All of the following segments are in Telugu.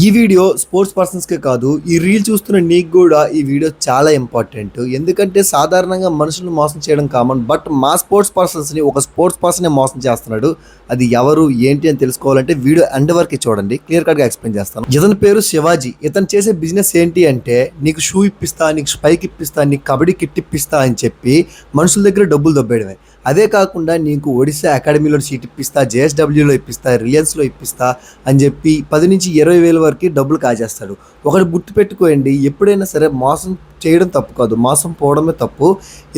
ఈ వీడియో స్పోర్ట్స్ పర్సన్స్కే కాదు, ఈ రీల్ చూస్తున్న నీకు కూడా ఈ వీడియో చాలా ఇంపార్టెంట్. ఎందుకంటే సాధారణంగా మనుషులను మోసం చేయడం కామన్, బట్ మా స్పోర్ట్స్ పర్సన్స్ని ఒక స్పోర్ట్స్ పర్సనే మోసం చేస్తున్నాడు. అది ఎవరు ఏంటి అని తెలుసుకోవాలంటే వీడియో ఎండ్ వరకు చూడండి, క్లియర్ కట్గా ఎక్స్ప్లెయిన్ చేస్తాను. ఇతని పేరు శివాజీ. ఇతను చేసే బిజినెస్ ఏంటి అంటే, నీకు షూ ఇప్పిస్తా, నీకు స్పైక్ ఇప్పిస్తా, నీకు కబడ్డీ కిట్ ఇప్పిస్తా అని చెప్పి మనుషుల దగ్గర డబ్బులు దొబ్బేయడమే. అదే కాకుండా నీకు ఒడిశా అకాడమీలో సీట్ ఇప్పిస్తా, జేఎస్డబ్ల్యూలో ఇప్పిస్తా, రిలయన్స్లో ఇప్పిస్తా అని చెప్పి 10 నుంచి 20,000 వరకు డబ్బులు కాజేస్తాడు. ఒకటి గుర్తుపెట్టుకోండి, ఎప్పుడైనా సరే మోసం చేయడం తప్పు కాదు, మోసం పోవడమే తప్పు.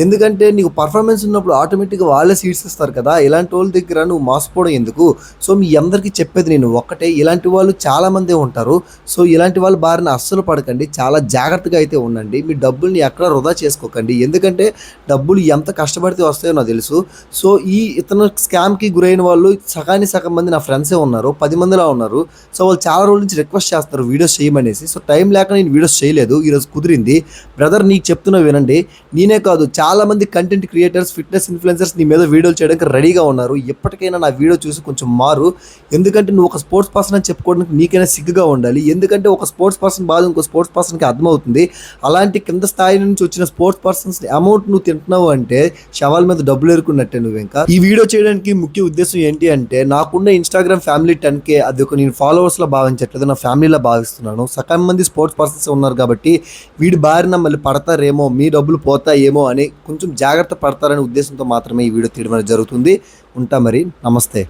ఎందుకంటే నీకు పర్ఫార్మెన్స్ ఉన్నప్పుడు ఆటోమేటిక్గా వాళ్ళే సీట్స్ ఇస్తారు కదా. ఇలాంటి వాళ్ళ దగ్గర నువ్వు మోసపోవడం ఎందుకు? సో మీ అందరికీ చెప్పేది నేను ఒక్కటే, ఇలాంటి వాళ్ళు చాలామందే ఉంటారు. సో ఇలాంటి వాళ్ళ బారిన అస్సలు పడకండి, చాలా జాగ్రత్తగా అయితే ఉండండి. మీ డబ్బుల్ని ఎక్కడ వృధా చేసుకోకండి, ఎందుకంటే డబ్బులు ఎంత కష్టపడితే వస్తాయో నాకు తెలుసు. సో ఇతను స్కామ్కి గురైన వాళ్ళు సగం మంది నా ఫ్రెండ్సే ఉన్నారు, 10 మందిలా ఉన్నారు. సో వాళ్ళు చాలా రోజుల నుంచి రిక్వెస్ట్ చేస్తారు వీడియోస్ చేయమనేసి. సో టైం లేక నేను వీడియోస్ చేయలేదు, ఈరోజు కుదిరింది. బ్రదర్ నీకు చెప్తున్నా వినండి, నేనే కాదు చాలామంది కంటెంట్ క్రియేటర్స్, ఫిట్నెస్ ఇన్ఫ్లుయెన్సర్స్ నీ మీద వీడియోలు చేయడానికి రెడీగా ఉన్నారు. ఎప్పటికైనా నా వీడియో చూసి కొంచెం మారు. ఎందుకంటే నువ్వు ఒక స్పోర్ట్స్ పర్సన్ అని చెప్పుకోవడానికి నీకైనా సిగ్గుగా ఉండాలి. ఎందుకంటే ఒక స్పోర్ట్స్ పర్సన్ బాధ ఇంకో స్పోర్ట్స్ పర్సన్కి అర్థమవుతుంది. అలాంటి కింద స్థాయి నుంచి వచ్చిన స్పోర్ట్స్ పర్సన్స్ అమౌంట్ నువ్వు తింటున్నావు అంటే శవాల మీద డబ్బులు ఎరుకున్నట్టే నువ్వు. ఇంకా ఈ వీడియో చేయడానికి ముఖ్య ఉద్దేశం ఏంటి అంటే, నాకున్న ఇన్స్టాగ్రామ్ ఫ్యామిలీ 10K, అది ఒక నేను ఫాలోవర్స్లో భావించట్లేదు, నా ఫ్యామిలీలో భావిస్తున్నాను. సగం మంది స్పోర్ట్స్ పర్సన్స్ ఉన్నారు కాబట్టి వీడి బారిన మళ్ళీ పడతారేమో, మీ డబ్బులు పోతాయేమో అని కొంచెం జాగ్రత్త పడతారనే ఉద్దేశంతో మాత్రమే ఈ వీడియో తీయడం జరుగుతుంది. ఉంటా మరి, నమస్తే.